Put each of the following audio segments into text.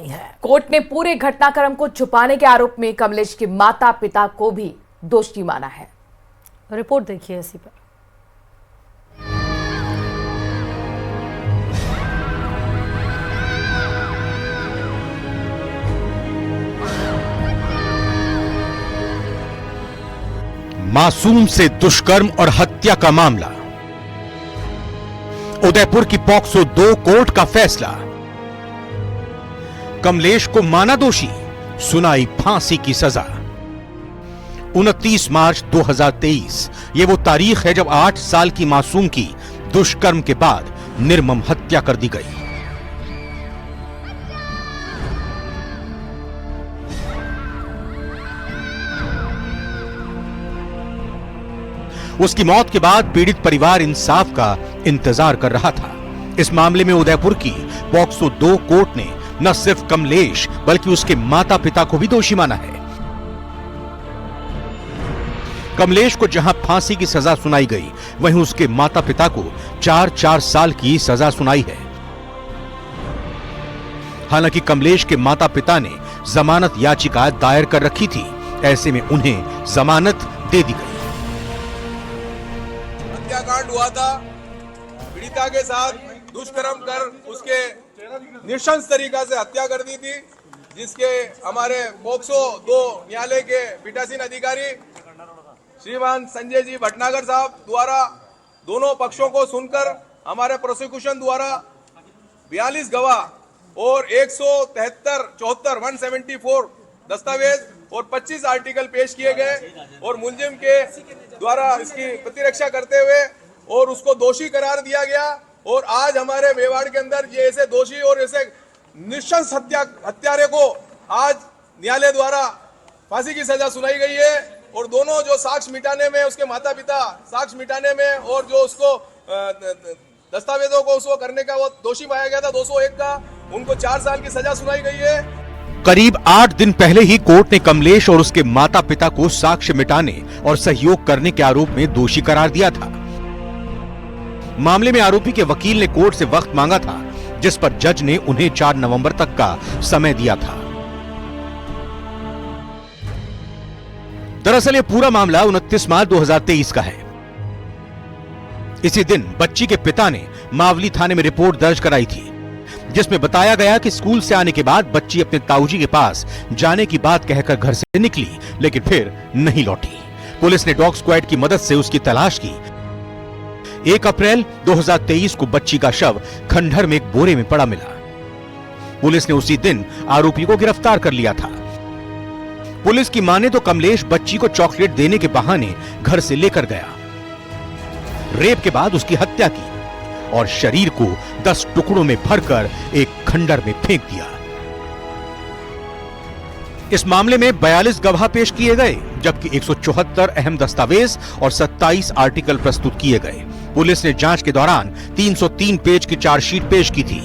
सुनाई है। कोर्ट ने पूरे घटनाक्रम को छुपाने के आरोप में कमलेश के माता पिता को भी दोषी माना है। रिपोर्ट देखिए इसी पर। मासूम से दुष्कर्म और हत्या का मामला। उदयपुर की पॉक्सो 2 कोर्ट का फैसला। कमलेश को माना दोषी, सुनाई फांसी की सजा। 29 मार्च 2023 ये वो तारीख है जब 8 साल की मासूम की दुष्कर्म के बाद निर्मम हत्या कर दी गई। उसकी मौत के बाद पीड़ित परिवार इंसाफ का इंतजार कर रहा था। इस मामले में उदयपुर की पॉक्सो 2 कोर्ट ने न सिर्फ कमलेश बल्कि उसके माता पिता को भी दोषी माना है। कमलेश को जहां फांसी की सजा सुनाई गई, वहीं उसके माता पिता को 4-4 साल की सजा सुनाई है। हालांकि कमलेश के माता पिता ने जमानत याचिका दायर कर रखी थी, ऐसे में उन्हें जमानत दे दी गई। हत्याकांड हुआ था, पीड़िता के साथ दुष्कर्म कर उसके नृशंस तरीका से हत्या कर दी थी, जिसके हमारे पॉक्सो 2 न्यायालय के पीठासीन अधिकारी श्रीमान संजय जी भटनागर साहब द्वारा दोनों पक्षों को सुनकर हमारे प्रोसिक्यूशन द्वारा 42 गवाह और 174 दस्तावेज और 25 आर्टिकल पेश किए गए और मुलजिम के द्वारा इसकी प्रतिरक्षा करते हुए और उसको दोषी करार दिया गया। और आज हमारे मेवाड़ के अंदर ये ऐसे दोषी और ऐसे नृशंस हत्यारे को आज न्यायालय द्वारा फांसी की सजा सुनाई गई है। और दोनों जो साक्ष्य मिटाने में, उसके माता पिता साक्ष्य मिटाने में और जो उसको दस्तावेजों को उसको करने का वो दोषी पाया गया था 201 का, उनको 4 साल की सजा सुनाई गई है। करीब 8 दिन पहले ही कोर्ट ने कमलेश और उसके माता पिता को साक्ष्य मिटाने और सहयोग करने के आरोप में दोषी करार दिया था। मामले में आरोपी के वकील ने कोर्ट से वक्त मांगा था, जिस पर जज ने उन्हें 4 नवंबर तक का समय दिया था। दरअसल ये पूरा मामला 29 मार्च 2023 का है। इसी दिन बच्ची के पिता ने मावली थाने में रिपोर्ट दर्ज कराई थी, जिसमें बताया गया कि स्कूल से आने के बाद बच्ची अपने ताऊजी के पास जाने की बात कहकर घर से निकली, लेकिन फिर नहीं लौटी। पुलिस ने डॉग स्क्वाड की मदद से उसकी तलाश की। 1 अप्रैल 2023 को बच्ची का शव खंडहर में एक बोरे में पड़ा मिला। पुलिस ने उसी दिन आरोपी को गिरफ्तार कर लिया था। पुलिस की माने तो कमलेश बच्ची को चॉकलेट देने के बहाने घर से लेकर गया, रेप के बाद उसकी हत्या की और शरीर को 10 टुकड़ों में भरकर एक खंडहर में फेंक दिया। इस मामले में 42 गवाह पेश किए गए, जबकि 174 अहम दस्तावेज और 27 आर्टिकल प्रस्तुत किए गए। पुलिस ने जांच के दौरान 303 पेज की चार्जशीट पेश की थी।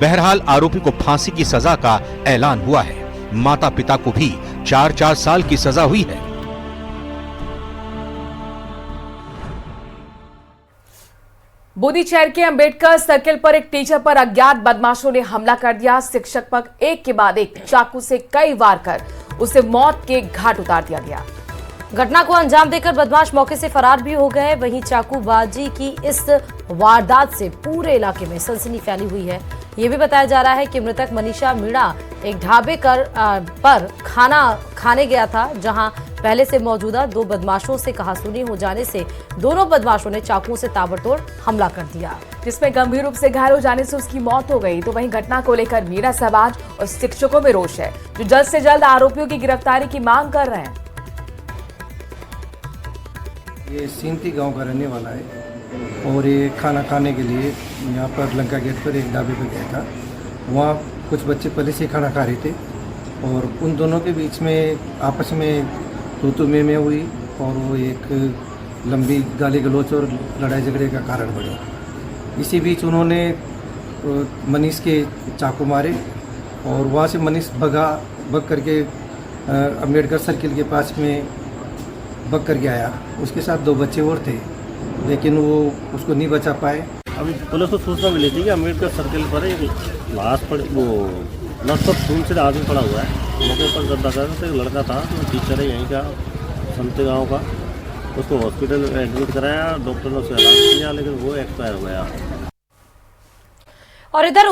बहरहाल आरोपी को फांसी की सजा का ऐलान हुआ है। माता पिता को भी 4-4 साल की सजा हुई है। बुंदीशहर के अंबेडकर सर्किल पर एक टीचर पर अज्ञात बदमाशों ने हमला कर दिया। शिक्षक पर एक के बाद एक चाकू से कई वार कर उसे मौत के घाट उतार दिया गया। घटना को अंजाम देकर बदमाश मौके से फरार भी हो गए। वहीं चाकूबाजी की इस वारदात से पूरे इलाके में सनसनी फैली हुई है। ये भी बताया जा रहा है कि मृतक मनीषा मीणा एक ढाबे पर खाना खाने गया था, जहां पहले से मौजूदा 2 बदमाशों से कहासुनी हो जाने से दोनों बदमाशों ने चाकू से ताबड़तोड़ हमला कर दिया, जिसमें गंभीर रूप से घायल हो जाने से उसकी मौत हो गई। तो वहीं घटना को लेकर मीणा समाज और शिक्षकों में रोष है, जो जल्द से जल्द आरोपियों की गिरफ्तारी की मांग कर रहे हैं। ये सींती गांव का रहने वाला है और ये खाना खाने के लिए यहाँ पर लंका गेट पर एक ढाबे पर गया था। वहाँ कुछ बच्चे पहले से खाना खा रहे थे और उन दोनों के बीच में आपस में तू में हुई और वो एक लंबी गाली गलौच और लड़ाई झगड़े का कारण बना। इसी बीच उन्होंने मनीष के चाकू मारे और वहाँ से मनीष भग करके अम्बेडकर सर्किल के पास में भग करके आया। उसके साथ 2 बच्चे और थे, लेकिन वो उसको नहीं बचा पाए। अभी पुलिस को सूचना मिली थी कि अम्बेडकर सर्किल पर एक लाश पड़ी वो लगभग खून से आदमी पड़ा हुआ है। मौके पर जब देखा तो एक लड़का था जो टीचर है यहीं का संते गांव का, उसको हॉस्पिटल में एडमिट कराया, डॉक्टर ने उसे इलाज किया लेकिन वो एक्सपायर हो गया। और इधर